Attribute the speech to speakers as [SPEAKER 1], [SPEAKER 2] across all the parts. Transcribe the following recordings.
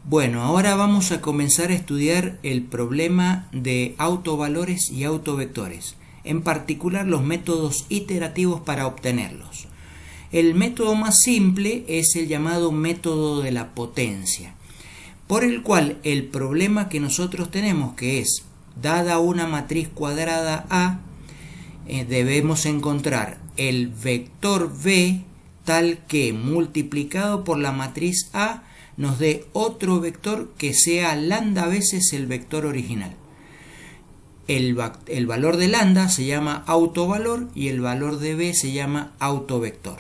[SPEAKER 1] Bueno, ahora vamos a comenzar a estudiar el problema de autovalores y autovectores, en particular los métodos iterativos para obtenerlos. El método más simple es el llamado método de la potencia, por el cual el problema que nosotros tenemos, que es, dada una matriz cuadrada A, debemos encontrar el vector B tal que multiplicado por la matriz A nos dé otro vector que sea lambda veces el vector original. El valor de lambda se llama autovalor y el valor de B se llama autovector.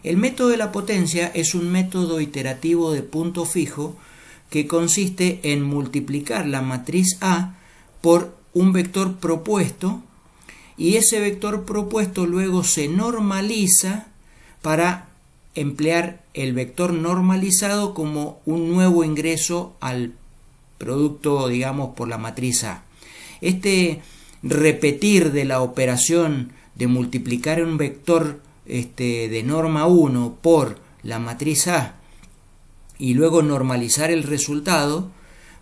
[SPEAKER 1] El método de la potencia es un método iterativo de punto fijo que consiste en multiplicar la matriz A por un vector propuesto y ese vector propuesto luego se normaliza para emplear el vector normalizado como un nuevo ingreso al producto, digamos, por la matriz A. Este repetir de la operación de multiplicar un vector de norma 1 por la matriz A y luego normalizar el resultado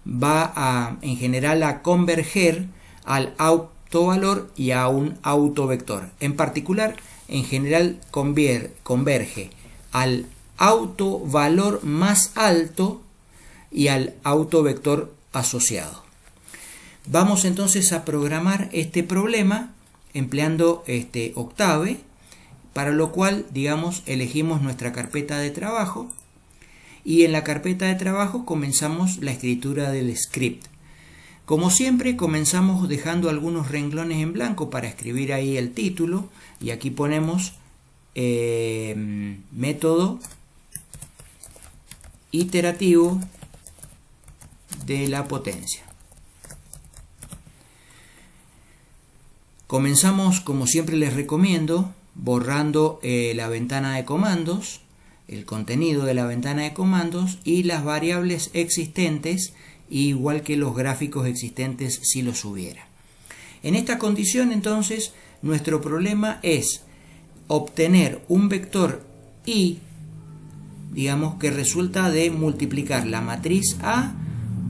[SPEAKER 1] va en general a converger al autovalor y a un autovector. En particular, en general converge al autovalor más alto y al autovector asociado. Vamos entonces a programar este problema empleando Octave, para lo cual, digamos, elegimos nuestra carpeta de trabajo y en la carpeta de trabajo comenzamos la escritura del script. Como siempre, comenzamos dejando algunos renglones en blanco para escribir ahí el título y aquí ponemos método iterativo de la potencia. Comenzamos, como siempre les recomiendo, borrando la ventana de comandos, el contenido de la ventana de comandos y las variables existentes, igual que los gráficos existentes si los hubiera. En esta condición, entonces, nuestro problema es obtener un vector y, digamos, que resulta de multiplicar la matriz A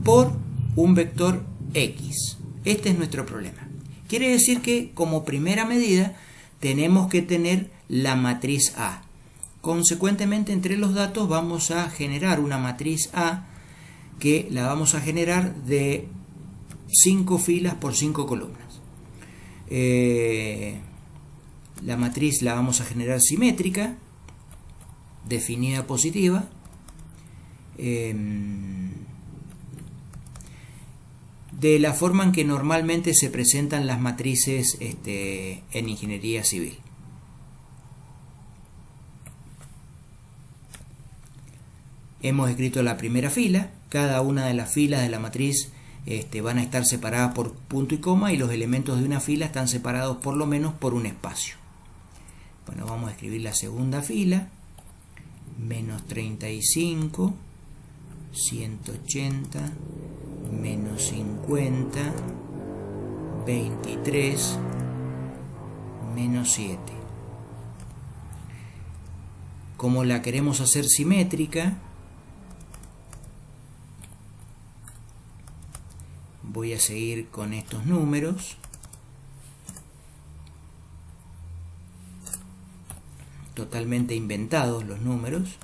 [SPEAKER 1] por un vector X. Este es nuestro problema. Quiere decir que, como primera medida, tenemos que tener la matriz A. Consecuentemente, entre los datos vamos a generar una matriz A que la vamos a generar de 5 filas por 5 columnas. La matriz la vamos a generar simétrica, definida positiva, de la forma en que normalmente se presentan las matrices en ingeniería civil. Hemos escrito la primera fila, cada una de las filas de la matriz van a estar separadas por punto y coma y los elementos de una fila están separados por lo menos por un espacio. Bueno, vamos a escribir la segunda fila, menos 35, 180, menos 50, 23, menos 7. Como la queremos hacer simétrica, voy a seguir con estos números. Totalmente inventados los números.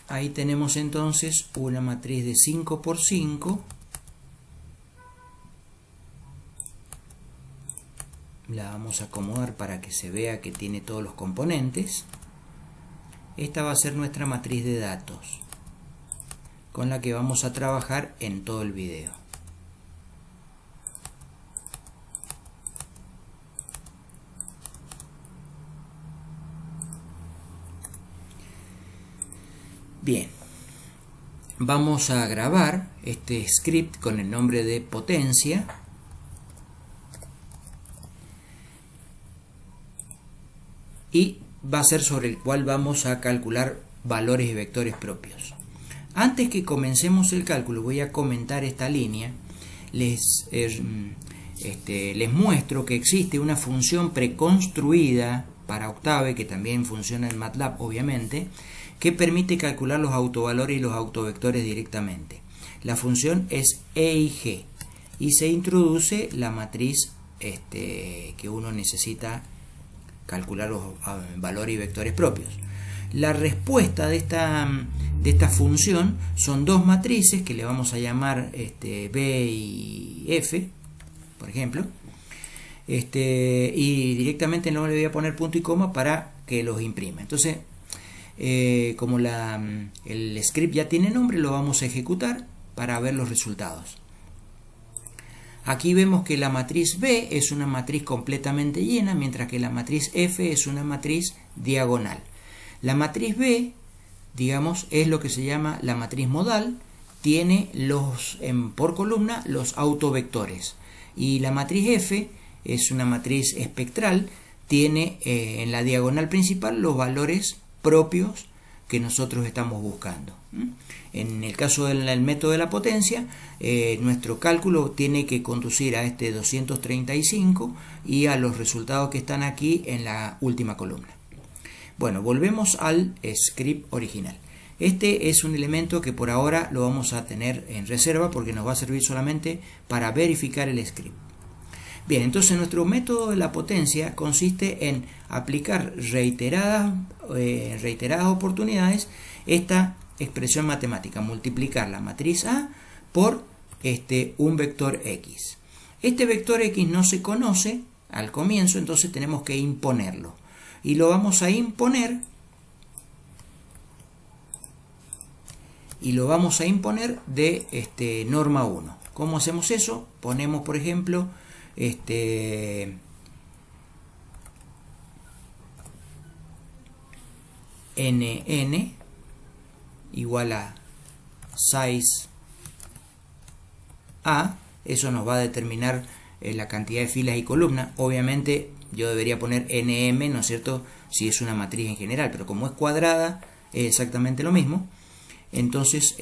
[SPEAKER 1] Ahí tenemos entonces una matriz de 5 por 5. La vamos a acomodar para que se vea que tiene todos los componentes. Esta va a ser nuestra matriz de datos, con la que vamos a trabajar en todo el video. Bien, vamos a grabar este script con el nombre de potencia. Y va a ser sobre el cual vamos a calcular valores y vectores propios. Antes que comencemos el cálculo, voy a comentar esta línea. Les muestro que existe una función preconstruida para Octave, que también funciona en MATLAB obviamente, que permite calcular los autovalores y los autovectores directamente. La función es EIG y se introduce la matriz que uno necesita calcular los valores y vectores propios. La respuesta de esta función son dos matrices que le vamos a llamar B y F, por ejemplo, y directamente no le voy a poner punto y coma para que los imprima. Entonces, como el script ya tiene nombre, lo vamos a ejecutar para ver los resultados. Aquí vemos que la matriz B es una matriz completamente llena, mientras que la matriz F es una matriz diagonal. La matriz B, digamos, es lo que se llama la matriz modal, tiene por columna los autovectores. Y la matriz F es una matriz espectral, tiene en la diagonal principal los valores propios que nosotros estamos buscando. En el caso del método de la potencia, nuestro cálculo tiene que conducir a este 235 y a los resultados que están aquí en la última columna. Bueno, volvemos al script original. Este es un elemento que por ahora lo vamos a tener en reserva porque nos va a servir solamente para verificar el script. Bien, entonces nuestro método de la potencia consiste en aplicar reiteradas oportunidades esta expresión matemática, multiplicar la matriz A por un vector X. Este vector X no se conoce al comienzo, entonces tenemos que imponerlo. Y lo vamos a imponer de norma 1. ¿Cómo hacemos eso? Ponemos, por ejemplo, nn igual a size A. Eso nos va a determinar la cantidad de filas y columnas. Obviamente yo debería poner nm, ¿no es cierto?, si es una matriz en general, pero como es cuadrada es exactamente lo mismo. Entonces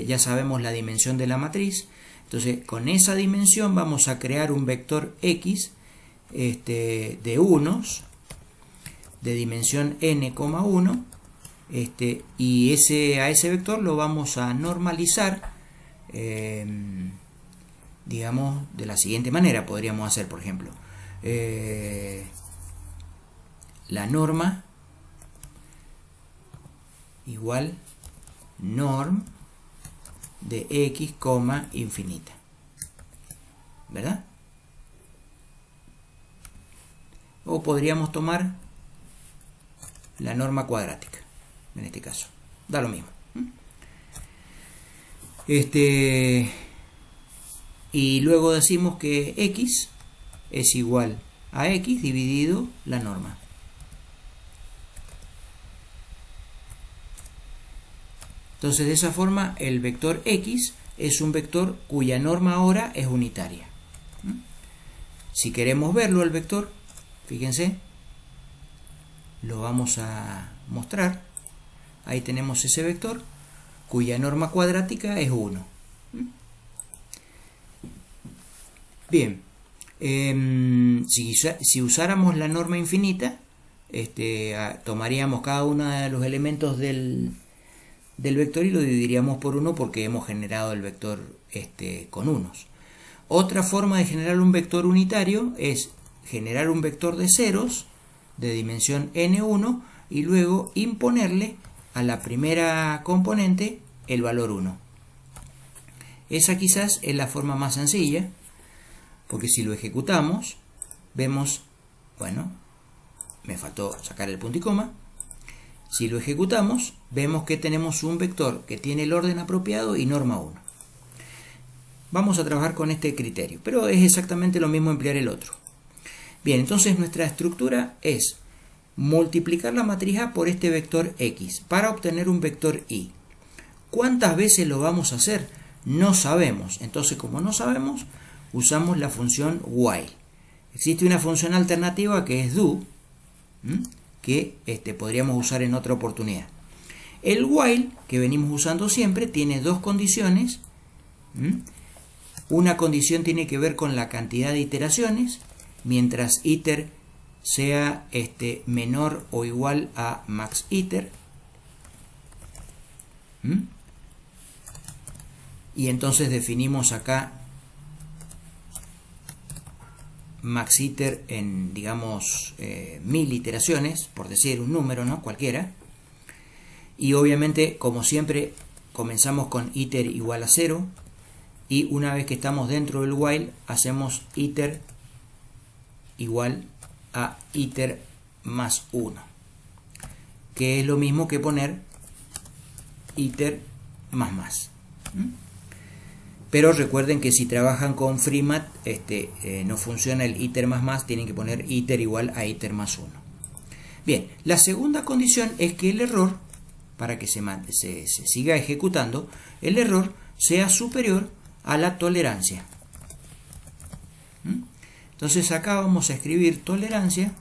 [SPEAKER 1] ya sabemos la dimensión de la matriz. Entonces con esa dimensión vamos a crear un vector X de unos de dimensión n,1 y a ese vector lo vamos a normalizar, digamos, de la siguiente manera. Podríamos hacer, por ejemplo, la norma igual norm de x, infinita, ¿verdad? O podríamos tomar la norma cuadrática, en este caso, da lo mismo. Y luego decimos que x es igual a x dividido la norma. Entonces de esa forma el vector x es un vector cuya norma ahora es unitaria. Si queremos verlo el vector, fíjense, lo vamos a mostrar. Ahí tenemos ese vector cuya norma cuadrática es 1. Bien, si usáramos la norma infinita, tomaríamos cada uno de los elementos del vector y lo dividiríamos por 1 porque hemos generado el vector con unos. Otra forma de generar un vector unitario es generar un vector de ceros de dimensión n1 y luego imponerle a la primera componente el valor 1. Esa quizás es la forma más sencilla, porque si lo ejecutamos vemos, bueno, me faltó sacar el punto y coma. Si lo ejecutamos, vemos que tenemos un vector que tiene el orden apropiado y norma 1. Vamos a trabajar con este criterio, pero es exactamente lo mismo emplear el otro. Bien, entonces nuestra estructura es multiplicar la matriz A por este vector X para obtener un vector Y. ¿Cuántas veces lo vamos a hacer? No sabemos. Entonces, como no sabemos, usamos la función while. Existe una función alternativa que es do, que podríamos usar en otra oportunidad. El while, que venimos usando siempre, tiene dos condiciones. Una condición tiene que ver con la cantidad de iteraciones, mientras iter sea menor o igual a max iter. Y entonces definimos acá max iter en, digamos, 1000 iteraciones, por decir un número, ¿no? Cualquiera. Y obviamente, como siempre, comenzamos con iter igual a 0. Y una vez que estamos dentro del while, hacemos iter igual a iter más 1. Que es lo mismo que poner iter más. Pero recuerden que si trabajan con FreeMat, no funciona el iter más, tienen que poner iter igual a iter más 1. Bien, la segunda condición es que el error, para que se siga ejecutando, el error sea superior a la tolerancia. Entonces acá vamos a escribir tolerancia.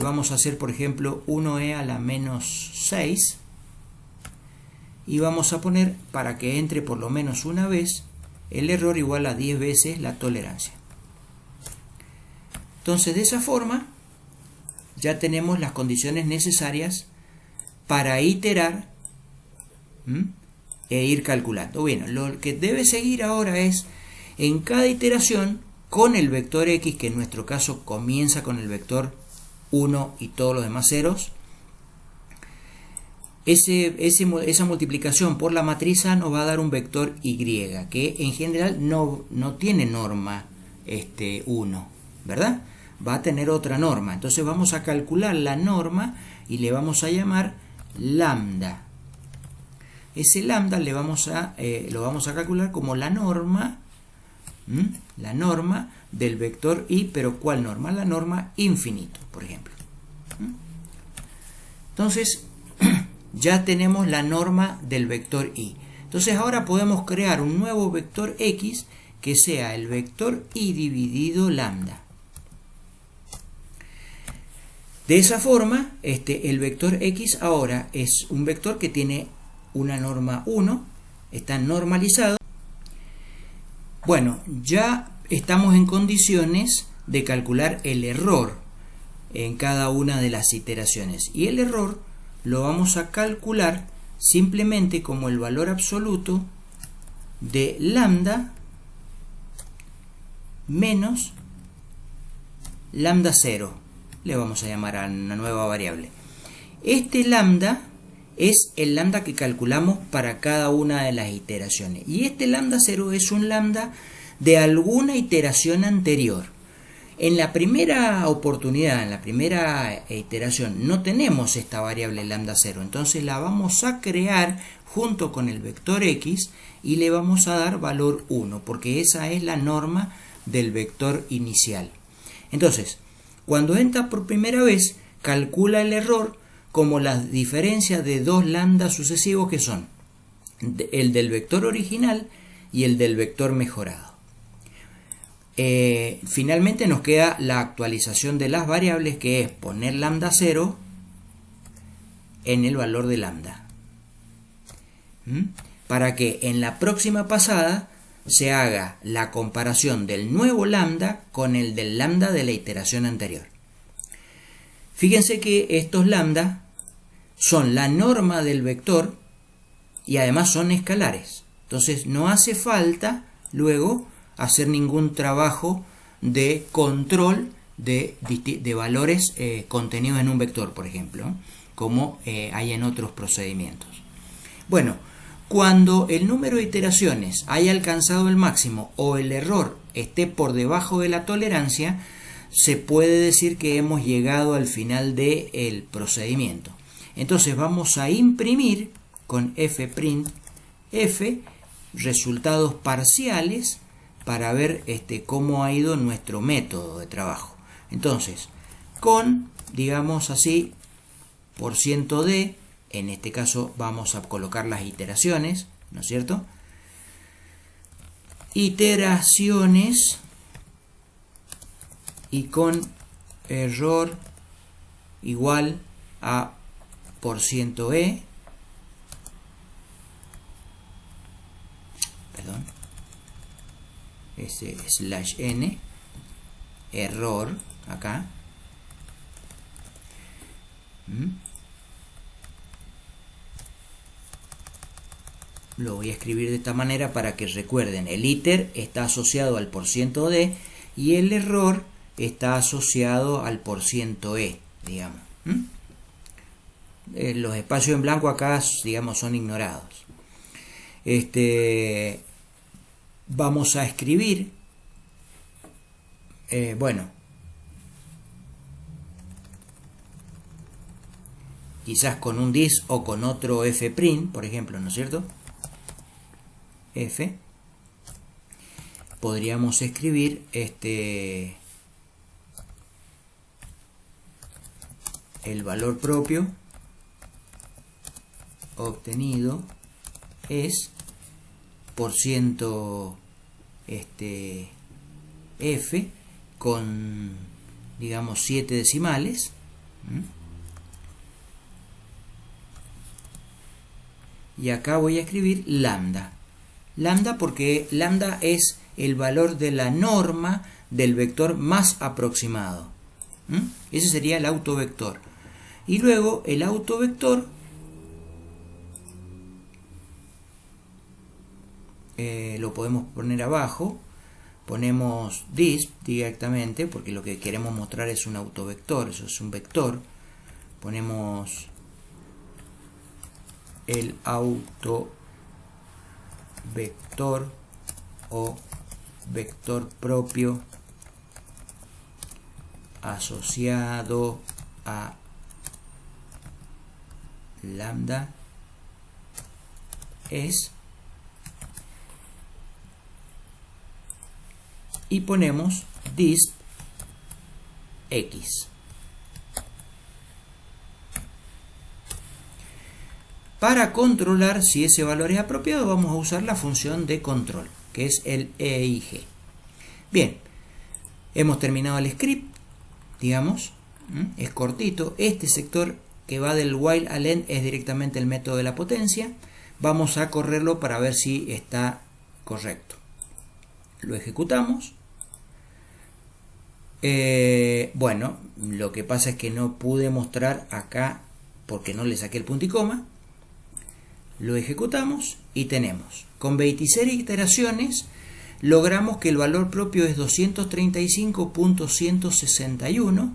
[SPEAKER 1] Vamos a hacer, por ejemplo, 1e a la menos 6. Y vamos a poner, para que entre por lo menos una vez, el error igual a 10 veces la tolerancia. Entonces, de esa forma, ya tenemos las condiciones necesarias para iterar e ir calculando. Bueno, lo que debe seguir ahora es, en cada iteración, con el vector x, que en nuestro caso comienza con el vector 1 y todos los demás ceros, esa multiplicación por la matriz A nos va a dar un vector y, que en general no tiene norma 1, ¿verdad? Va a tener otra norma. Entonces vamos a calcular la norma y le vamos a llamar lambda. Ese lambda lo vamos a calcular como la norma del vector y, pero ¿cuál norma? La norma infinito, por ejemplo. Entonces, ya tenemos la norma del vector y. Entonces ahora podemos crear un nuevo vector x que sea el vector y dividido lambda. De esa forma, el vector x ahora es un vector que tiene una norma 1, está normalizado. Bueno, ya estamos en condiciones de calcular el error en cada una de las iteraciones. Y el error lo vamos a calcular simplemente como el valor absoluto de lambda menos lambda 0. Le vamos a llamar a una nueva variable. Este lambda es el lambda que calculamos para cada una de las iteraciones. Y este lambda 0 es un lambda de alguna iteración anterior. En la primera oportunidad, en la primera iteración, no tenemos esta variable lambda 0. Entonces la vamos a crear junto con el vector x y le vamos a dar valor 1, porque esa es la norma del vector inicial. Entonces, cuando entra por primera vez, calcula el error como la diferencia de dos lambdas sucesivos que son el del vector original y el del vector mejorado. Finalmente nos queda la actualización de las variables, que es poner lambda 0 en el valor de lambda, para que en la próxima pasada se haga la comparación del nuevo lambda con el del lambda de la iteración anterior. Fíjense que estos lambda son la norma del vector y además son escalares. Entonces no hace falta luego hacer ningún trabajo de control de valores contenidos en un vector, por ejemplo, como hay en otros procedimientos. Bueno, cuando el número de iteraciones haya alcanzado el máximo o el error esté por debajo de la tolerancia, se puede decir que hemos llegado al final del procedimiento. Entonces vamos a imprimir con fprint f resultados parciales para ver cómo ha ido nuestro método de trabajo. Entonces, con, digamos así, %d En este caso vamos a colocar las iteraciones, ¿no es cierto? Iteraciones y con error igual a %e, perdón, /n, error acá. Lo voy a escribir de esta manera para que recuerden, el iter está asociado al %d y el error está asociado al %e, digamos. Los espacios en blanco acá, digamos, son ignorados. Vamos a escribir, bueno, quizás con un dis o con otro fprint, por ejemplo, ¿no es cierto? F, podríamos escribir el valor propio obtenido es %f con, digamos, 7 decimales. Y acá voy a escribir lambda. Lambda porque lambda es el valor de la norma del vector más aproximado. Ese sería el autovector. Y luego el autovector lo podemos poner abajo. Ponemos this directamente porque lo que queremos mostrar es un autovector, eso es un vector. Ponemos el autovector o vector propio asociado a lambda es, y ponemos disp x. Para controlar si ese valor es apropiado, vamos a usar la función de control, que es el EIG. Bien, hemos terminado el script, digamos, es cortito. Este sector que va del while al end es directamente el método de la potencia. Vamos a correrlo para ver si está correcto. Lo ejecutamos. Bueno, lo que pasa es que no pude mostrar acá porque no le saqué el punto y coma. Lo ejecutamos y tenemos, con 26 iteraciones, logramos que el valor propio es 235.161,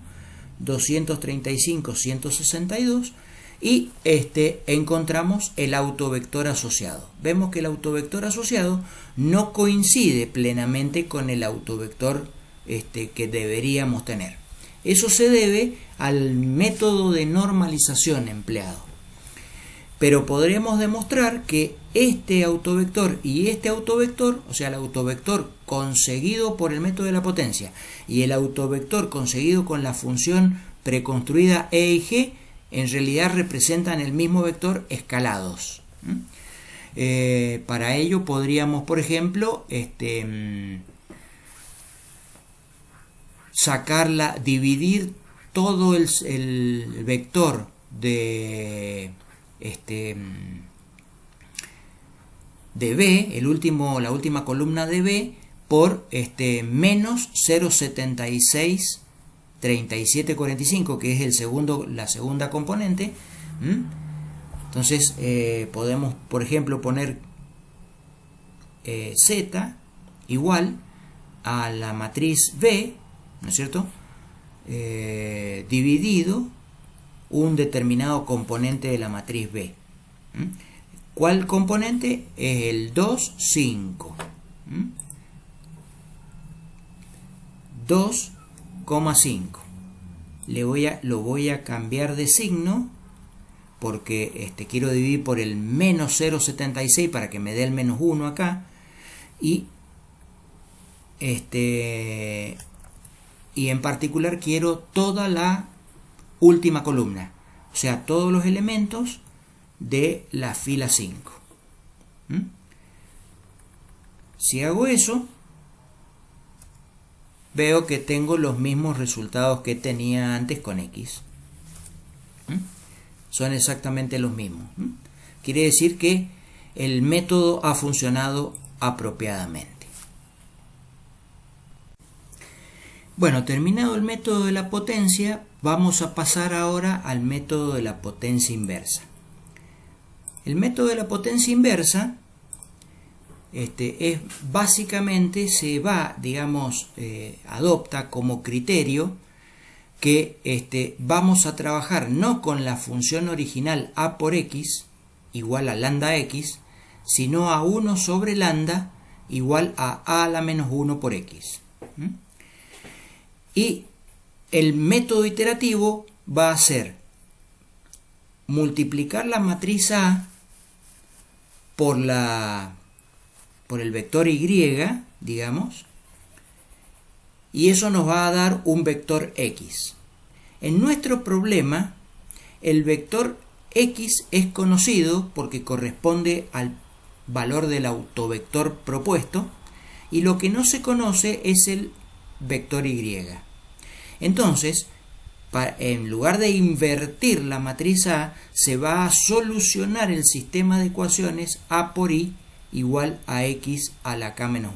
[SPEAKER 1] 235.162 y encontramos el autovector asociado. Vemos que el autovector asociado no coincide plenamente con el autovector que deberíamos tener. Eso se debe al método de normalización empleado. Pero podremos demostrar que este autovector y este autovector, o sea, el autovector conseguido por el método de la potencia y el autovector conseguido con la función preconstruida EIG, en realidad representan el mismo vector escalados. Para ello podríamos, por ejemplo, dividir todo el vector de B, la última columna de B, por menos 0,763745, que es la segunda componente. Entonces podemos, por ejemplo, poner Z igual a la matriz B, ¿no es cierto? Dividido un determinado componente de la matriz B. ¿Cuál componente? Es el 2, 5. 2,5. Lo voy a cambiar de signo porque quiero dividir por el menos 0,76 para que me dé el menos 1 acá. Y en particular quiero toda la última columna, o sea, todos los elementos de la fila 5. Si hago eso, veo que tengo los mismos resultados que tenía antes con X. Son exactamente los mismos. Quiere decir que el método ha funcionado apropiadamente. Bueno, terminado el método de la potencia, vamos a pasar ahora al método de la potencia inversa. El método de la potencia inversa es básicamente se va, digamos, adopta como criterio que vamos a trabajar no con la función original a por x igual a lambda x, sino a 1 sobre lambda igual a la menos 1 por x. Y el método iterativo va a ser multiplicar la matriz A por el vector y, digamos, y eso nos va a dar un vector x. En nuestro problema, el vector x es conocido porque corresponde al valor del autovector propuesto, y lo que no se conoce es el vector y. Entonces, en lugar de invertir la matriz A, se va a solucionar el sistema de ecuaciones A por I igual a X a la K menos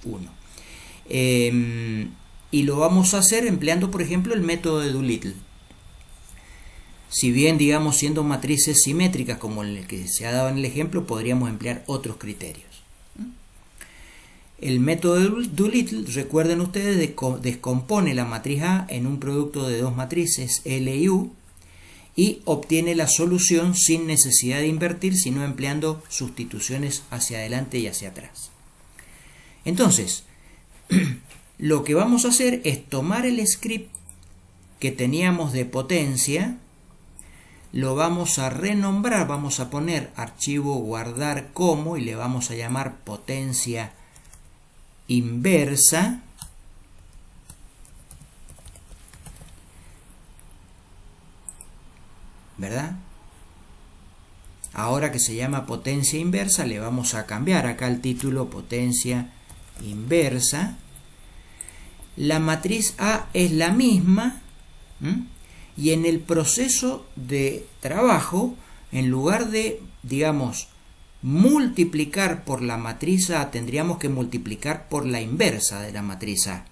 [SPEAKER 1] 1. Y lo vamos a hacer empleando, por ejemplo, el método de Doolittle. Si bien, digamos, siendo matrices simétricas como el que se ha dado en el ejemplo, podríamos emplear otros criterios. El método de Doolittle, recuerden ustedes, descompone la matriz A en un producto de dos matrices L y U y obtiene la solución sin necesidad de invertir, sino empleando sustituciones hacia adelante y hacia atrás. Entonces, lo que vamos a hacer es tomar el script que teníamos de potencia, lo vamos a renombrar, vamos a poner archivo guardar como y le vamos a llamar potencia inversa, ¿verdad? Ahora que se llama potencia inversa, le vamos a cambiar acá el título potencia inversa. La matriz A es la misma, y en el proceso de trabajo, en lugar de, digamos, multiplicar por la matriz A, tendríamos que multiplicar por la inversa de la matriz A.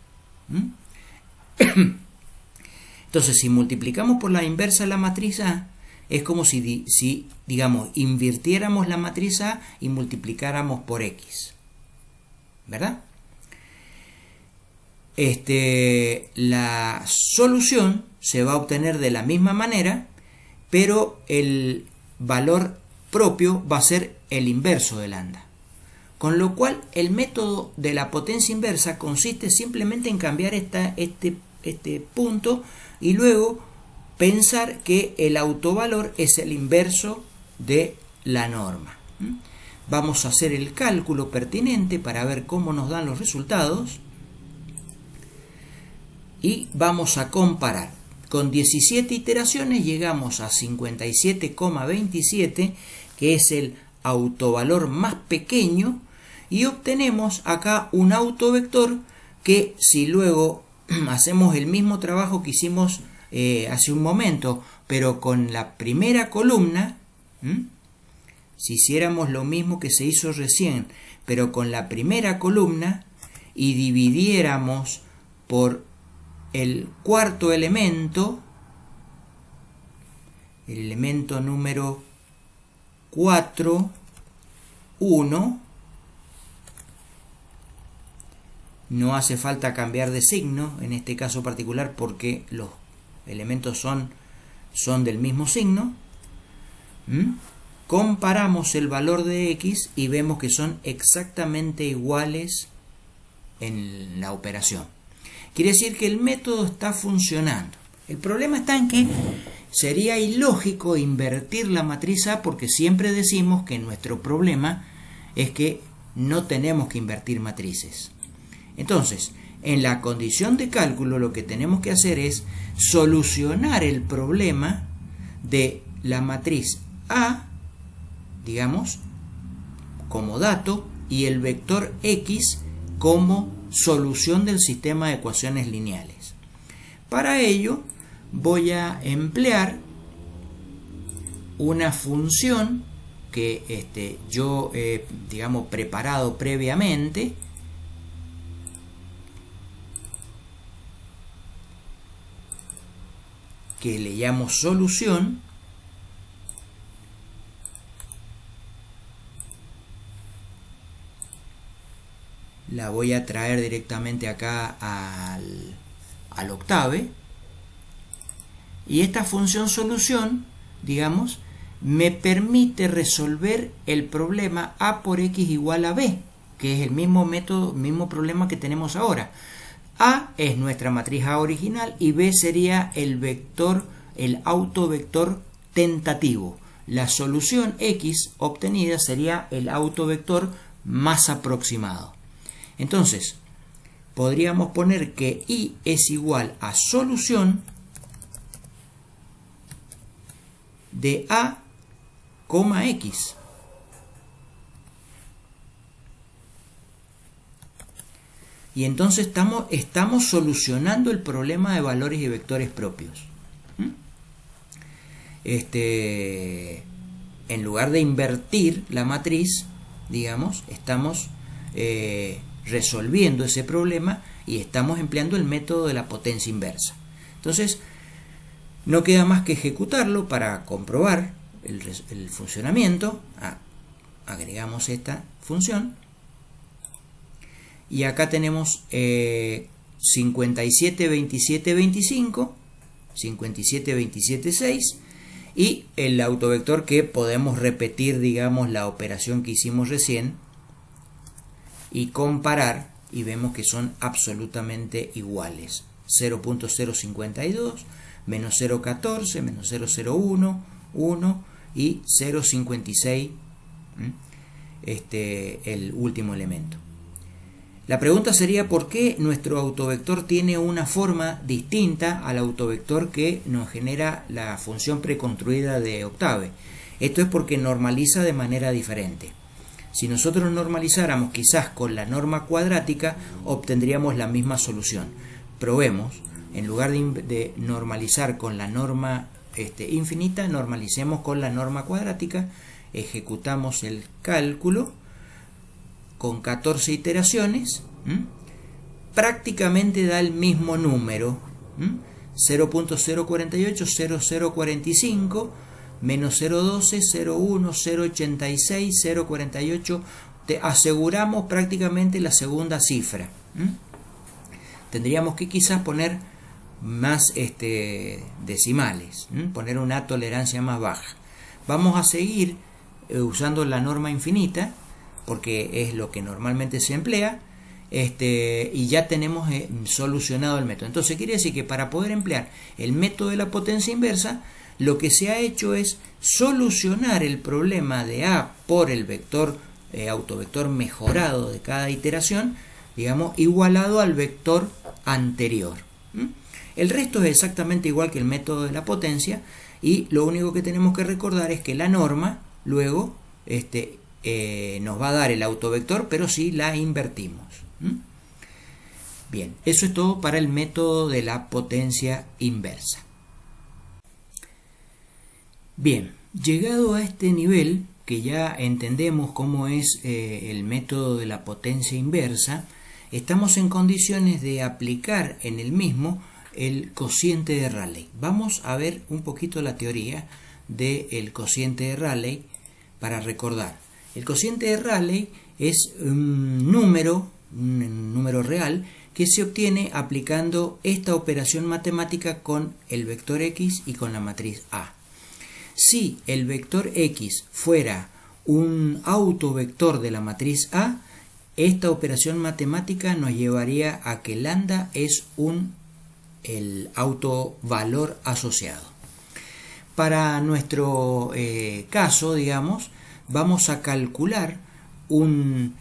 [SPEAKER 1] Entonces, si multiplicamos por la inversa de la matriz A, es como si digamos, invirtiéramos la matriz A y multiplicáramos por X. ¿Verdad? La solución se va a obtener de la misma manera, pero el valor propio va a ser el inverso de lambda. Con lo cual, el método de la potencia inversa consiste simplemente en cambiar este punto y luego pensar que el autovalor es el inverso de la norma. Vamos a hacer el cálculo pertinente para ver cómo nos dan los resultados y vamos a comparar. Con 17 iteraciones llegamos a 57,27, que es el autovalor más pequeño, y obtenemos acá un autovector que, si luego hacemos el mismo trabajo que hicimos hace un momento, pero con la primera columna, si hiciéramos lo mismo que se hizo recién, pero con la primera columna y dividiéramos por el cuarto elemento, el elemento número 4, 1, no hace falta cambiar de signo en este caso particular porque los elementos son del mismo signo. Comparamos el valor de X y vemos que son exactamente iguales en la operación. Quiere decir que el método está funcionando. El problema está en que sería ilógico invertir la matriz A porque siempre decimos que nuestro problema es que no tenemos que invertir matrices. Entonces, en la condición de cálculo lo que tenemos que hacer es solucionar el problema de la matriz A, digamos, como dato y el vector X como solución del sistema de ecuaciones lineales. Para ello voy a emplear una función que yo he, digamos, preparado previamente, que le llamo solución, la voy a traer directamente acá al Octave, y esta función solución, digamos, me permite resolver el problema A por X igual a B, que es el mismo método, mismo problema que tenemos ahora. A es nuestra matriz A original y B sería el vector, el autovector tentativo. La solución X obtenida sería el autovector más aproximado. Entonces, podríamos poner que Y es igual a solución de A, X. Y entonces estamos solucionando el problema de valores y vectores propios. En lugar de invertir la matriz, digamos, estamos resolviendo ese problema y estamos empleando el método de la potencia inversa. Entonces, no queda más que ejecutarlo para comprobar el funcionamiento. Agregamos esta función. Y acá tenemos 57, 27, 25, 57, 27, 6 y el autovector que podemos repetir, digamos, la operación que hicimos recién y comparar, y vemos que son absolutamente iguales. 0.052, menos 0.14, menos 0.01, 1 y 0.56, el último elemento. La pregunta sería ¿por qué nuestro autovector tiene una forma distinta al autovector que nos genera la función preconstruida de Octave? Esto es porque normaliza de manera diferente. Si nosotros normalizáramos quizás con la norma cuadrática, obtendríamos la misma solución. Probemos, en lugar de normalizar con la norma infinita, normalicemos con la norma cuadrática, ejecutamos el cálculo con 14 iteraciones, prácticamente da el mismo número, 0.048, 0.045, menos 0.12, 0.1, 0.86, 0.48, te aseguramos prácticamente la segunda cifra. Tendríamos que quizás poner más decimales, poner una tolerancia más baja. Vamos a seguir usando la norma infinita, porque es lo que normalmente se emplea, y ya tenemos solucionado el método. Entonces quiere decir que para poder emplear el método de la potencia inversa, lo que se ha hecho es solucionar el problema de A por el vector autovector mejorado de cada iteración, digamos, igualado al vector anterior. El resto es exactamente igual que el método de la potencia, y lo único que tenemos que recordar es que la norma luego nos va a dar el autovector, pero si la invertimos. Bien, eso es todo para el método de la potencia inversa. Bien, llegado a este nivel, que ya entendemos cómo es el método de la potencia inversa, estamos en condiciones de aplicar en el mismo el cociente de Rayleigh. Vamos a ver un poquito la teoría del cociente de Rayleigh para recordar. El cociente de Rayleigh es un número real que se obtiene aplicando esta operación matemática con el vector X y con la matriz A. Si el vector X fuera un autovector de la matriz A, esta operación matemática nos llevaría a que lambda es el autovalor asociado. Para nuestro caso, digamos, vamos a calcular un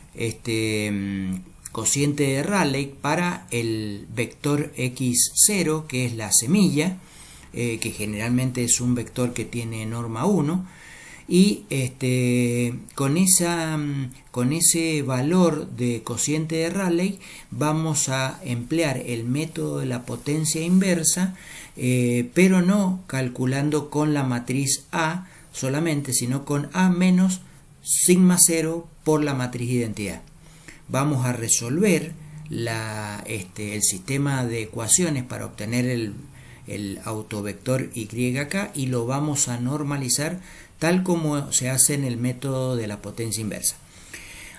[SPEAKER 1] cociente de Rayleigh para el vector x0, que es la semilla, que generalmente es un vector que tiene norma 1, y con ese valor de cociente de Rayleigh vamos a emplear el método de la potencia inversa, pero no calculando con la matriz A solamente, sino con A menos sigma 0 por la matriz identidad. Vamos a resolver el sistema de ecuaciones para obtener el autovector YK y lo vamos a normalizar tal como se hace en el método de la potencia inversa.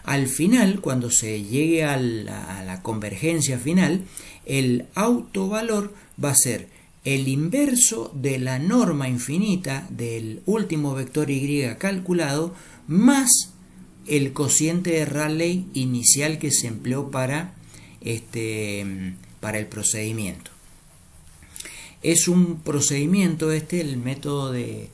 [SPEAKER 1] Al final, cuando se llegue a la convergencia final, el autovalor va a ser el inverso de la norma infinita del último vector Y calculado más el cociente de Rayleigh inicial que se empleó para el procedimiento. Es un procedimiento el método de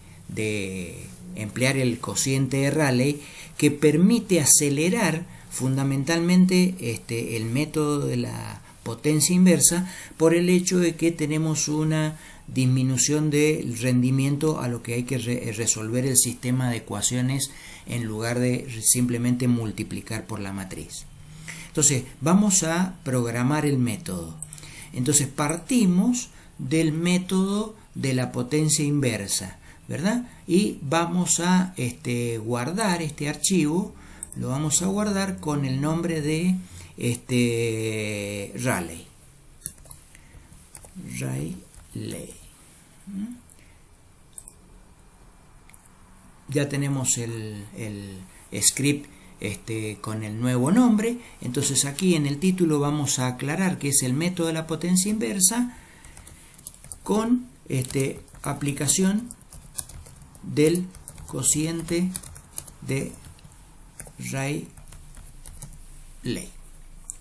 [SPEAKER 1] emplear el cociente de Rayleigh, que permite acelerar fundamentalmente el método de la potencia inversa por el hecho de que tenemos una disminución del rendimiento a lo que hay que resolver el sistema de ecuaciones en lugar de simplemente multiplicar por la matriz. Entonces vamos a programar el método. Entonces partimos del método de la potencia inversa, ¿verdad? Y vamos a guardar este archivo, lo vamos a guardar con el nombre de Rayleigh. Ya tenemos el script con el nuevo nombre. Entonces aquí en el título vamos a aclarar que es el método de la potencia inversa con aplicación del cociente de Rayleigh.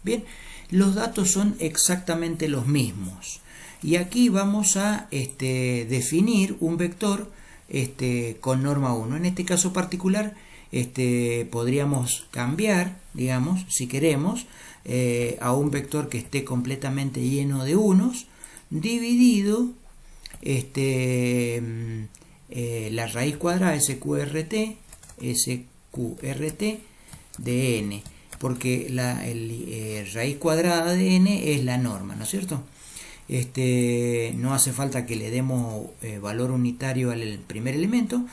[SPEAKER 1] Bien, los datos son exactamente los mismos y aquí vamos a definir un vector con norma 1. En este caso particular podríamos cambiar, digamos, si queremos, a un vector que esté completamente lleno de unos, dividido la raíz cuadrada SQRT de n, porque la raíz cuadrada de n es la norma, ¿no es cierto? No hace falta que le demos valor unitario al primer elemento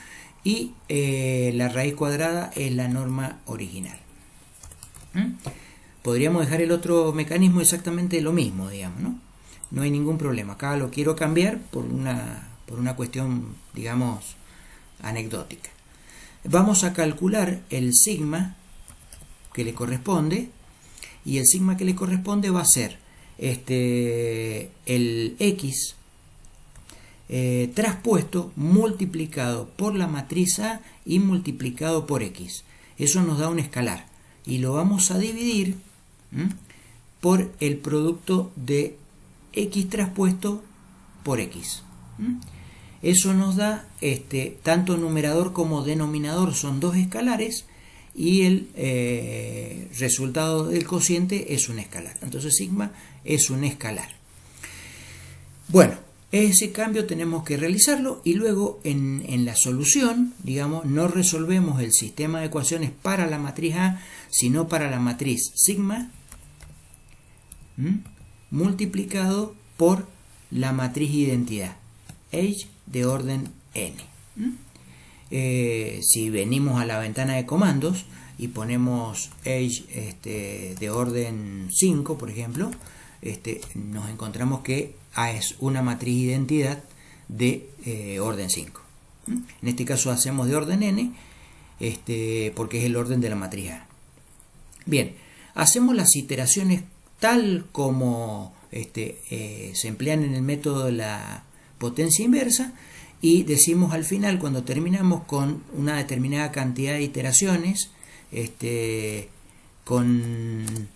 [SPEAKER 1] y la raíz cuadrada es la norma original. Podríamos dejar el otro mecanismo exactamente lo mismo, digamos, ¿no? No hay ningún problema. Acá lo quiero cambiar por una cuestión, digamos, anecdótica. Vamos a calcular el sigma que le corresponde, y el sigma que le corresponde va a ser el x traspuesto multiplicado por la matriz A y multiplicado por x. Eso nos da un escalar y lo vamos a dividir por el producto de x traspuesto por x. Eso nos da tanto numerador como denominador son dos escalares y el resultado del cociente es un escalar. Entonces sigma es un escalar. Bueno, ese cambio tenemos que realizarlo y luego en la solución, digamos, no resolvemos el sistema de ecuaciones para la matriz A, sino para la matriz sigma multiplicado por la matriz identidad age de orden n. Si venimos a la ventana de comandos y ponemos age de orden 5, por ejemplo, nos encontramos que A es una matriz identidad de orden 5. En este caso hacemos de orden n, porque es el orden de la matriz A. Bien, hacemos las iteraciones tal como se emplean en el método de la potencia inversa y decimos al final, cuando terminamos con una determinada cantidad de iteraciones, con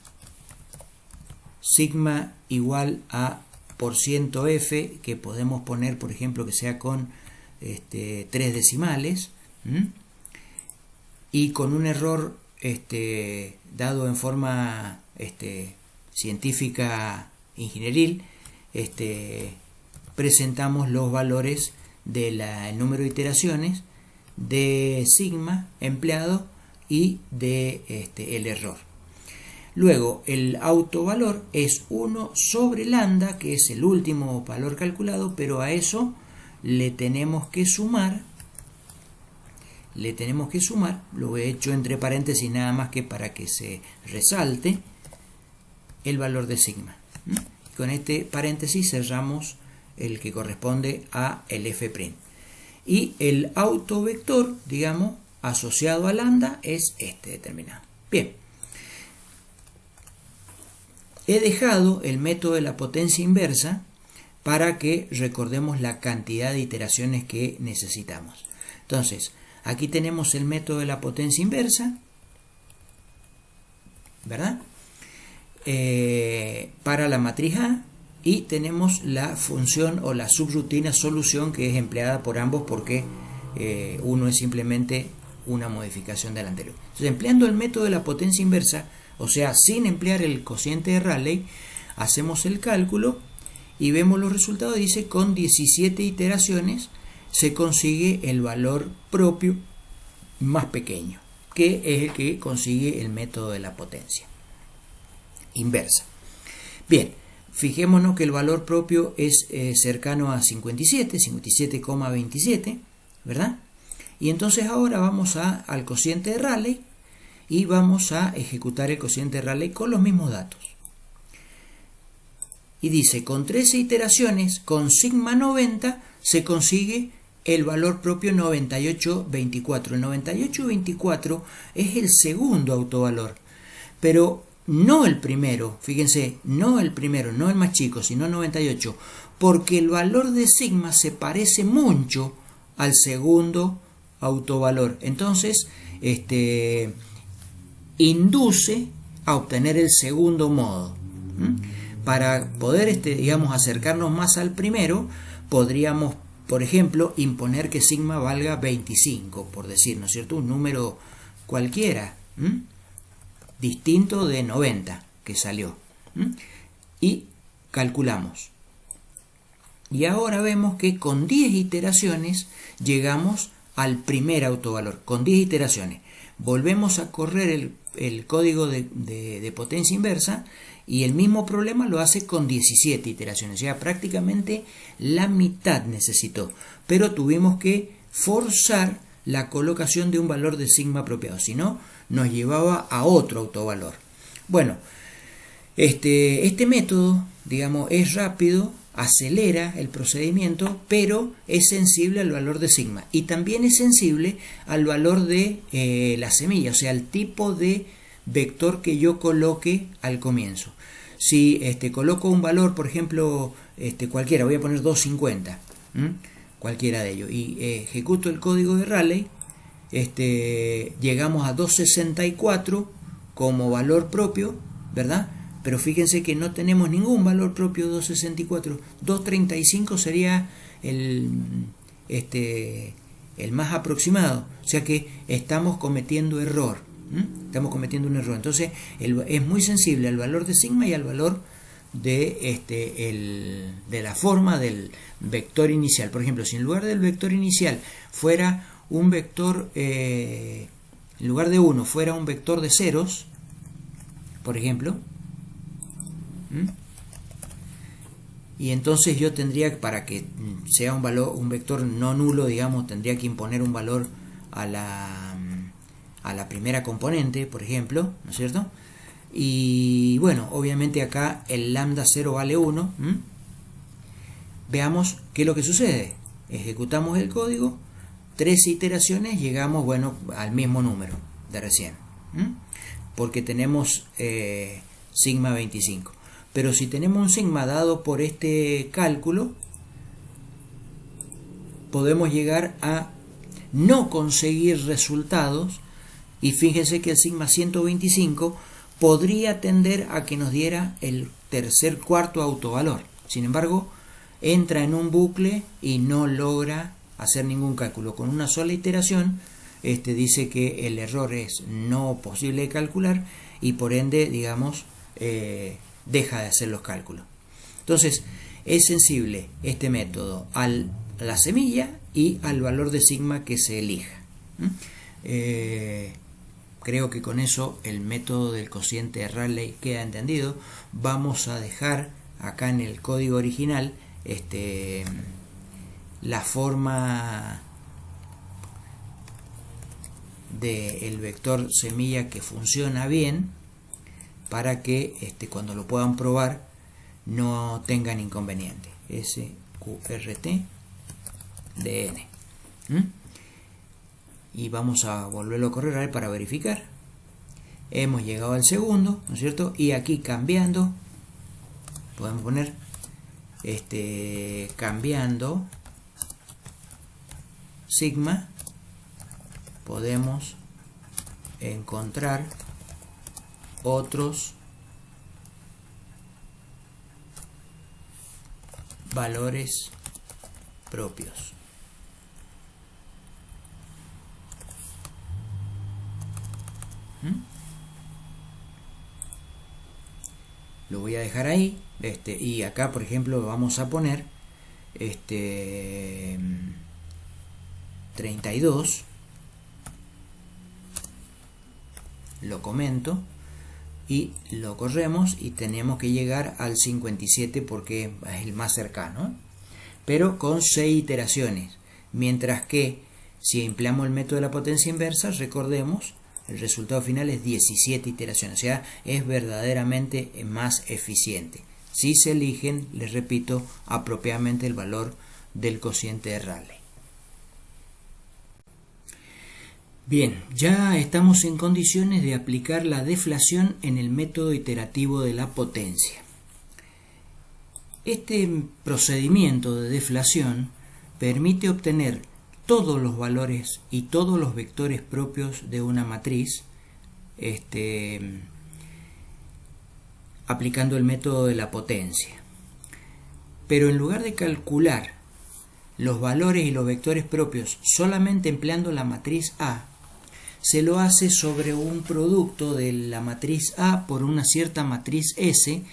[SPEAKER 1] sigma igual a %f, que podemos poner, por ejemplo, que sea con 3 decimales, y con un error dado en forma científica ingenieril, presentamos los valores del número de iteraciones de sigma empleado y de el error. Luego el autovalor es 1 sobre lambda, que es el último valor calculado, pero a eso le tenemos que sumar, lo he hecho entre paréntesis nada más que para que se resalte, el valor de sigma. Con este paréntesis cerramos el que corresponde a el f'. Y el autovector, digamos, asociado a lambda es este determinado. Bien. He dejado el método de la potencia inversa para que recordemos la cantidad de iteraciones que necesitamos. Entonces, aquí tenemos el método de la potencia inversa, ¿verdad? Para la matriz A, y tenemos la función o la subrutina solución que es empleada por ambos porque uno es simplemente una modificación del anterior. Entonces, empleando el método de la potencia inversa, o sea, sin emplear el cociente de Rayleigh, hacemos el cálculo y vemos los resultados. Dice con 17 iteraciones se consigue el valor propio más pequeño, que es el que consigue el método de la potencia inversa. Bien, fijémonos que el valor propio es cercano a 57,27, ¿verdad? Y entonces ahora vamos al cociente de Rayleigh y vamos a ejecutar el cociente de Rayleigh con los mismos datos. Y dice, con 13 iteraciones, con sigma 90, se consigue el valor propio 98,24. El 98,24 es el segundo autovalor, pero no el primero, fíjense, no el primero, no el más chico, sino 98, porque el valor de sigma se parece mucho al segundo autovalor. Entonces, induce a obtener el segundo modo. Para poder, digamos, acercarnos más al primero, podríamos, por ejemplo, imponer que sigma valga 25, por decir, ¿no es cierto? Un número cualquiera, distinto de 90 que salió. Y calculamos. Y ahora vemos que con 10 iteraciones llegamos al primer autovalor. Con 10 iteraciones. Volvemos a correr el código de potencia inversa y el mismo problema lo hace con 17 iteraciones. O sea, prácticamente la mitad necesitó. Pero tuvimos que forzar la colocación de un valor de sigma apropiado. Si no, nos llevaba a otro autovalor. Bueno, este método, digamos, es rápido, acelera el procedimiento, pero es sensible al valor de sigma y también es sensible al valor de la semilla, o sea, al tipo de vector que yo coloque al comienzo. Si coloco un valor, por ejemplo, cualquiera, voy a poner 250, cualquiera de ellos, y ejecuto el código de Rayleigh, llegamos a 264 como valor propio, ¿verdad? Pero fíjense que no tenemos ningún valor propio 264. 235 sería el más aproximado. O sea que estamos cometiendo error. Estamos cometiendo un error. Entonces es muy sensible al valor de sigma y al valor de la forma del vector inicial. Por ejemplo, si en lugar del vector inicial fuera un vector, en lugar de 1 fuera un vector de ceros, por ejemplo, y entonces yo tendría, para que sea un vector no nulo, digamos, tendría que imponer un valor a la primera componente, por ejemplo, ¿no es cierto? Y bueno, obviamente acá el lambda 0 vale 1. Veamos qué es lo que sucede. Ejecutamos el código, 3 iteraciones, llegamos, bueno, al mismo número de recién, porque tenemos sigma 25. Pero si tenemos un sigma dado por este cálculo, podemos llegar a no conseguir resultados, y fíjense que el sigma 125 podría tender a que nos diera el cuarto autovalor. Sin embargo, entra en un bucle y no logra hacer ningún cálculo. Con una sola iteración, dice que el error es no posible de calcular y por ende, digamos, deja de hacer los cálculos. Entonces, es sensible este método a la semilla y al valor de sigma que se elija. Creo que con eso el método del cociente de Rayleigh queda entendido. Vamos a dejar acá en el código original la forma del vector semilla que funciona bien, para que cuando lo puedan probar no tengan inconveniente. SQRT DN. Y vamos a volverlo a correr a ver para verificar. Hemos llegado al segundo, ¿no es cierto? Y aquí cambiando, podemos poner cambiando sigma, podemos encontrar otros valores propios. Lo voy a dejar ahí, y acá por ejemplo vamos a poner 32, lo comento y lo corremos y tenemos que llegar al 57 porque es el más cercano, pero con 6 iteraciones, mientras que si empleamos el método de la potencia inversa, recordemos, el resultado final es 17 iteraciones, o sea, es verdaderamente más eficiente si se eligen, les repito, apropiadamente el valor del cociente de Rayleigh. Bien, ya estamos en condiciones de aplicar la deflación en el método iterativo de la potencia. Este procedimiento de deflación permite obtener todos los valores y todos los vectores propios de una matriz, aplicando el método de la potencia. Pero en lugar de calcular los valores y los vectores propios solamente empleando la matriz A, se lo hace sobre un producto de la matriz A por una cierta matriz S,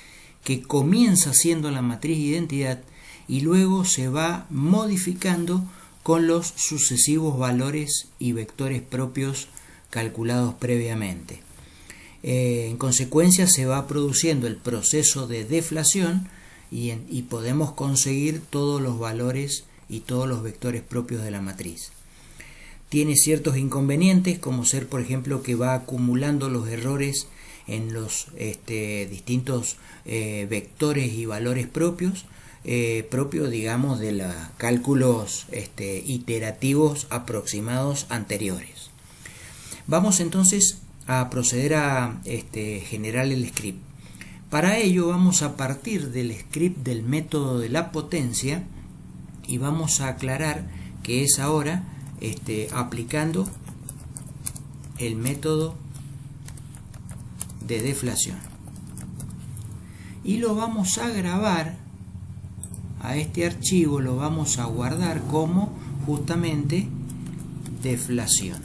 [SPEAKER 1] que comienza siendo la matriz identidad y luego se va modificando con los sucesivos valores y vectores propios calculados previamente. En consecuencia se va produciendo el proceso de deflación y podemos conseguir todos los valores y todos los vectores propios de la matriz. Tiene ciertos inconvenientes, como ser por ejemplo que va acumulando los errores en los distintos vectores y valores propios, digamos, de los cálculos iterativos aproximados anteriores. Vamos entonces a proceder a generar el script. Para ello vamos a partir del script del método de la potencia y vamos a aclarar que es ahora aplicando el método de deflación. Y lo vamos a grabar a este archivo, lo vamos a guardar como justamente deflación,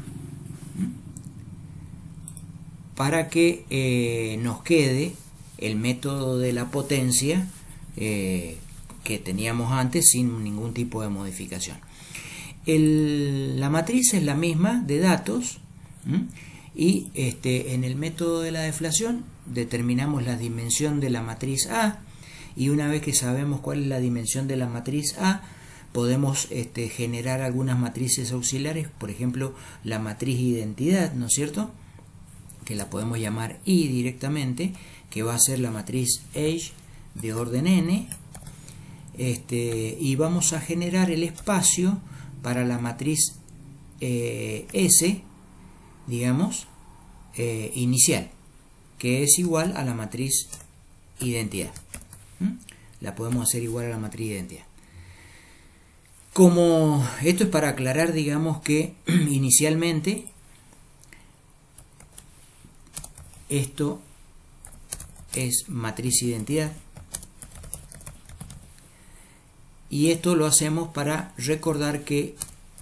[SPEAKER 1] para que nos quede el método de la potencia que teníamos antes sin ningún tipo de modificación. La matriz es la misma de datos, y en el método de la deflación determinamos la dimensión de la matriz A, y una vez que sabemos cuál es la dimensión de la matriz A, podemos generar algunas matrices auxiliares, por ejemplo la matriz identidad, ¿no es cierto?, que la podemos llamar I directamente, que va a ser la matriz age de orden n, y vamos a generar el espacio para la matriz S, digamos, inicial, que es igual a la matriz identidad. La podemos hacer igual a la matriz identidad. Como esto es para aclarar, digamos que inicialmente esto es matriz identidad, y esto lo hacemos para recordar que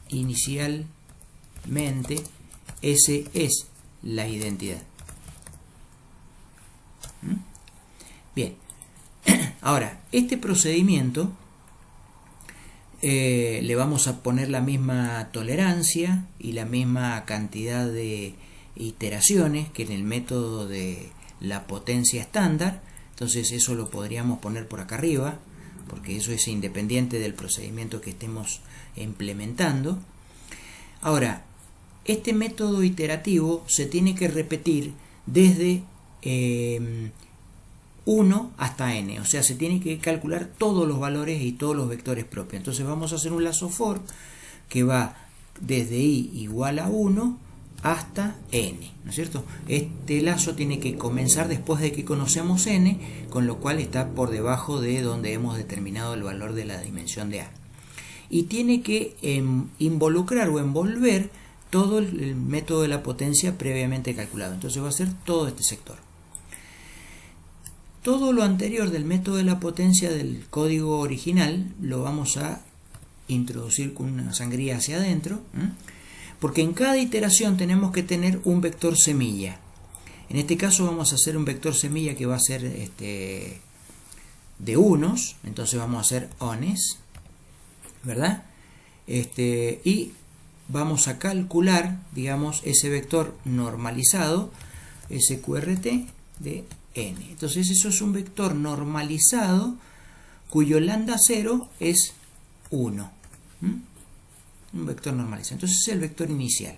[SPEAKER 1] inicialmente S es la identidad. Bien, ahora este procedimiento le vamos a poner la misma tolerancia y la misma cantidad de iteraciones que en el método de la potencia estándar. Entonces eso lo podríamos poner por acá arriba, porque eso es independiente del procedimiento que estemos implementando. Ahora, este método iterativo se tiene que repetir desde 1 hasta n, o sea, se tiene que calcular todos los valores y todos los vectores propios. Entonces vamos a hacer un lazo for que va desde i igual a 1 hasta n, ¿no es cierto? Este lazo tiene que comenzar después de que conocemos n, con lo cual está por debajo de donde hemos determinado el valor de la dimensión de a. Y tiene que involucrar o envolver todo el método de la potencia previamente calculado. Entonces va a ser todo este sector. Todo lo anterior del método de la potencia del código original lo vamos a introducir con una sangría hacia adentro, porque en cada iteración tenemos que tener un vector semilla. En este caso vamos a hacer un vector semilla que va a ser de unos, entonces vamos a hacer ones, ¿verdad? Y vamos a calcular, digamos, ese vector normalizado, SQRT de n. Entonces eso es un vector normalizado cuyo lambda 0 es 1. Un vector normalizado. Entonces es el vector inicial.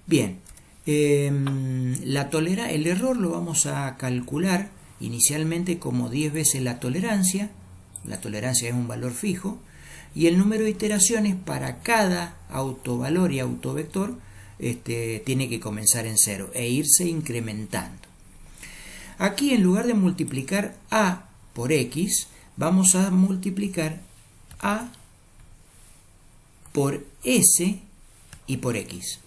[SPEAKER 1] Bien, el error lo vamos a calcular inicialmente como 10 veces la tolerancia. La tolerancia es un valor fijo. Y el número de iteraciones para cada autovalor y autovector tiene que comenzar en 0 e irse incrementando. Aquí, en lugar de multiplicar a por x, vamos a multiplicar a por s y por x.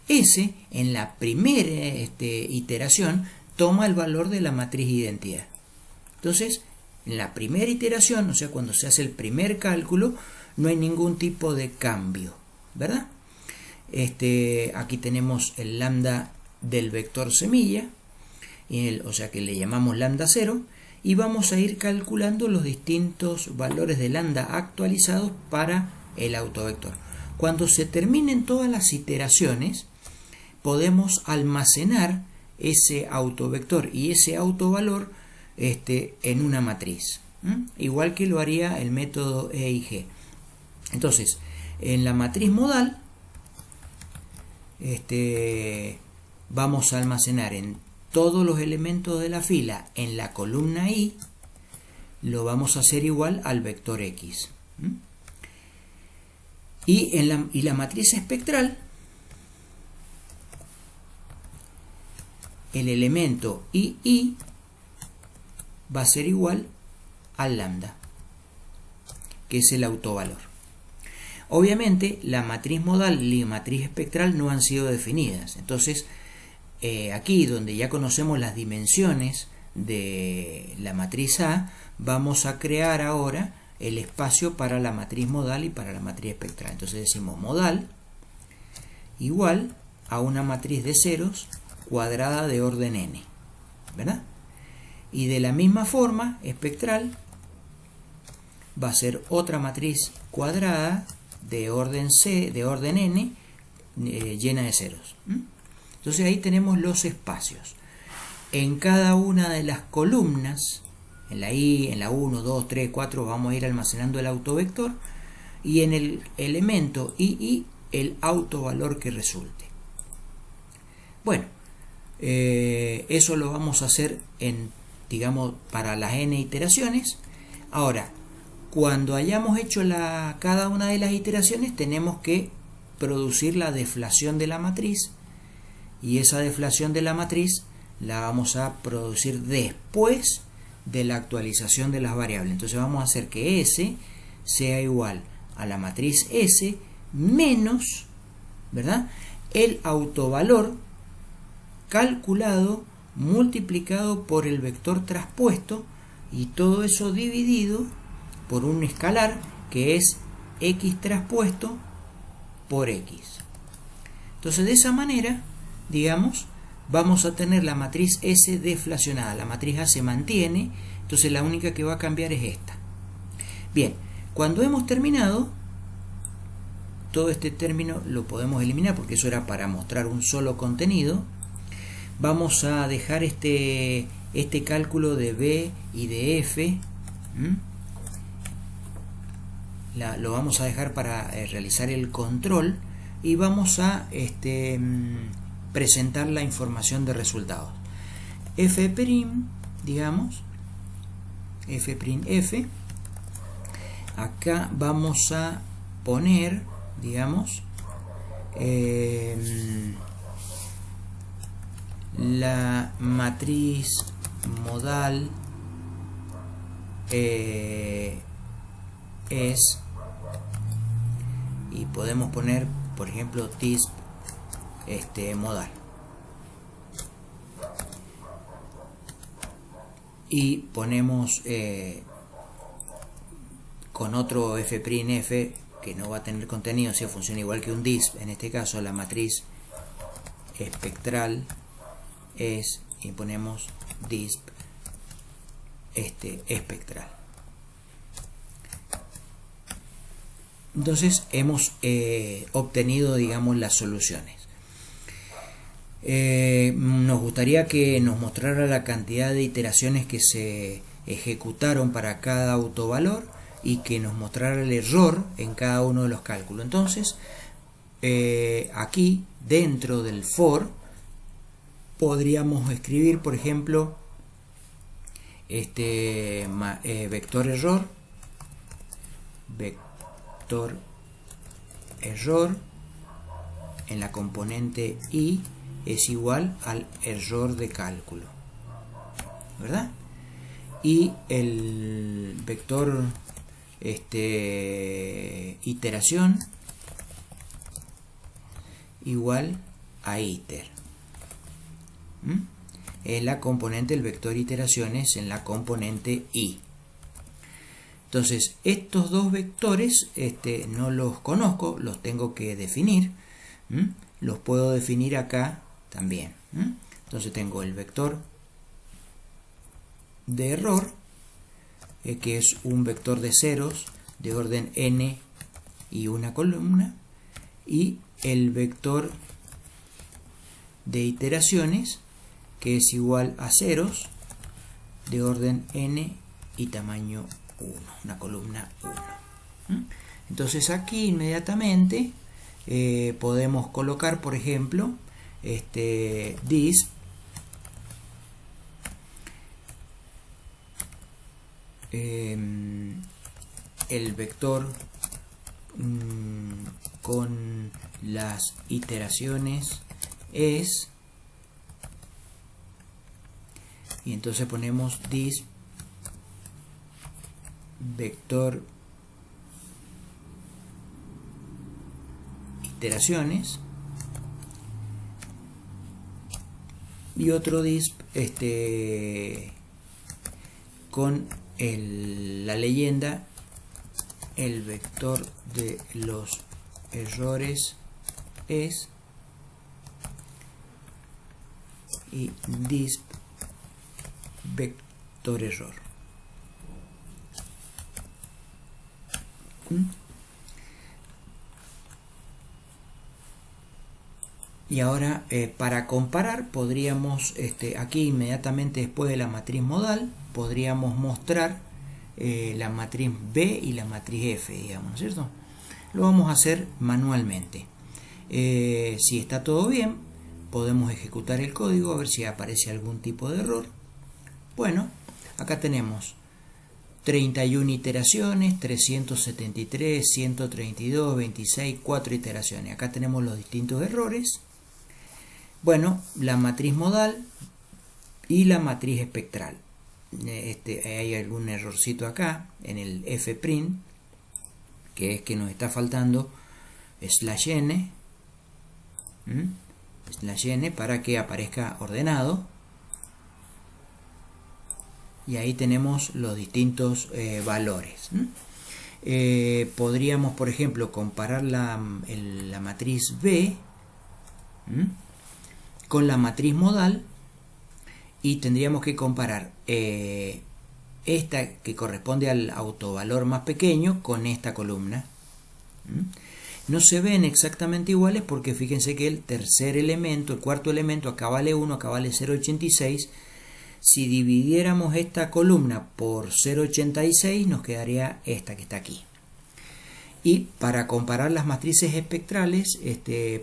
[SPEAKER 1] S, en la primera iteración, toma el valor de la matriz identidad. Entonces, en la primera iteración, o sea, cuando se hace el primer cálculo, no hay ningún tipo de cambio, ¿verdad? Aquí tenemos el lambda del vector semilla, o sea que le llamamos lambda 0, y vamos a ir calculando los distintos valores de lambda actualizados para el autovector. Cuando se terminen todas las iteraciones, podemos almacenar ese autovector y ese autovalor en una matriz, igual que lo haría el método EIG. Entonces, en la matriz modal vamos a almacenar en todos los elementos de la fila en la columna i, lo vamos a hacer igual al vector x. Y la matriz espectral, el elemento ii va a ser igual al lambda, que es el autovalor. Obviamente la matriz modal y la matriz espectral no han sido definidas. Entonces aquí, donde ya conocemos las dimensiones de la matriz A, vamos a crear ahora el espacio para la matriz modal y para la matriz espectral. Entonces decimos modal igual a una matriz de ceros cuadrada de orden n, ¿verdad? Y de la misma forma, espectral va a ser otra matriz cuadrada de orden C, de orden n, llena de ceros. Entonces ahí tenemos los espacios. En cada una de las columnas, en la i, en la 1, 2, 3, 4, vamos a ir almacenando el autovector, y en el elemento ii el autovalor que resulte. Bueno, eso lo vamos a hacer digamos, para las n iteraciones. Ahora, cuando hayamos hecho cada una de las iteraciones, tenemos que producir la deflación de la matriz, y esa deflación de la matriz la vamos a producir después de la actualización de las variables. Entonces vamos a hacer que S sea igual a la matriz S menos, ¿verdad?, el autovalor calculado multiplicado por el vector traspuesto, y todo eso dividido por un escalar que es x traspuesto por x. Entonces de esa manera, digamos, vamos a tener la matriz S deflacionada. La matriz A se mantiene, entonces la única que va a cambiar es esta. Bien, Cuando hemos terminado, todo este término lo podemos eliminar porque eso era para mostrar un solo contenido. Vamos a dejar este cálculo de B y de F. Lo vamos a dejar para realizar el control y vamos a presentar la información de resultados. F', digamos, F', acá vamos a poner, digamos, la matriz modal es, y podemos poner, por ejemplo, disp modal, y ponemos con otro F' que no va a tener contenido, si funciona igual que un disp, en este caso la matriz espectral es, y ponemos disp espectral. Entonces hemos obtenido, digamos, las soluciones. Nos gustaría que nos mostrara la cantidad de iteraciones que se ejecutaron para cada autovalor y que nos mostrara el error en cada uno de los cálculos. Entonces, aquí dentro del for podríamos escribir, por ejemplo, vector error en la componente i es igual al error de cálculo, ¿verdad? Y el vector iteración igual a iter. Es la componente del vector iteraciones en la componente i. Entonces, estos dos vectores no los conozco, los tengo que definir. Los puedo definir acá también. Entonces tengo el vector de error, que es un vector de ceros de orden n y una columna, y el vector de iteraciones, que es igual a ceros de orden n y tamaño 1, una columna 1. Entonces aquí inmediatamente podemos colocar, por ejemplo, disp el vector con las iteraciones es, y entonces ponemos disp vector iteraciones y otro disp con la leyenda el vector de los errores es, y disp vector error. Y ahora para comparar podríamos aquí inmediatamente después de la matriz modal podríamos mostrar la matriz B y la matriz F, digamos, ¿no es cierto? Lo vamos a hacer manualmente. Si está todo bien, podemos ejecutar el código a ver si aparece algún tipo de error. Bueno, acá tenemos 31 iteraciones, 373, 132, 26, 4 iteraciones. Acá tenemos los distintos errores. Bueno, la matriz modal y la matriz espectral. Hay algún errorcito acá en el fprint, que es que nos está faltando /n, /n para que aparezca ordenado. Y ahí tenemos los distintos valores. Podríamos, por ejemplo, comparar la matriz B con la matriz modal y tendríamos que comparar esta que corresponde al autovalor más pequeño con esta columna. No se ven exactamente iguales porque fíjense que el tercer elemento, el cuarto elemento, acá vale 1, acá vale 0,86. Si dividiéramos esta columna por 0,86 nos quedaría esta que está aquí. Y para comparar las matrices espectrales,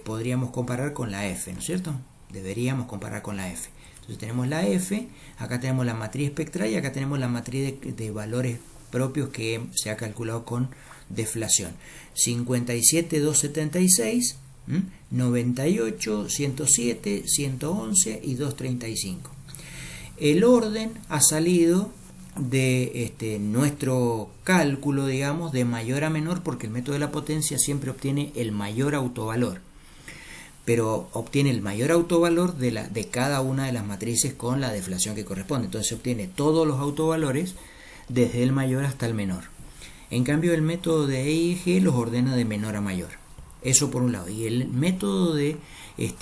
[SPEAKER 1] podríamos comparar con la F, ¿no es cierto? Deberíamos comparar con la F. Entonces tenemos la F, acá tenemos la matriz espectral y acá tenemos la matriz de valores propios que se ha calculado con deflación. 57,276, 98, 107, 111 y 235. El orden ha salido de nuestro cálculo, digamos, de mayor a menor, porque el método de la potencia siempre obtiene el mayor autovalor, pero obtiene el mayor autovalor de cada una de las matrices con la deflación que corresponde. Entonces se obtiene todos los autovalores desde el mayor hasta el menor. En cambio, el método de EIG los ordena de menor a mayor. Eso por un lado. Y el método de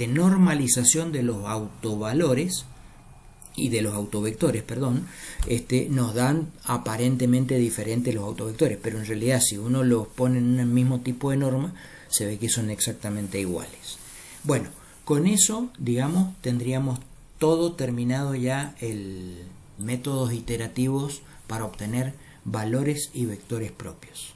[SPEAKER 1] normalización de los autovalores y de los autovectores, perdón, nos dan aparentemente diferentes los autovectores, pero en realidad si uno los pone en un mismo tipo de norma, se ve que son exactamente iguales. Bueno, con eso, digamos, tendríamos todo terminado ya el métodos iterativos para obtener valores y vectores propios.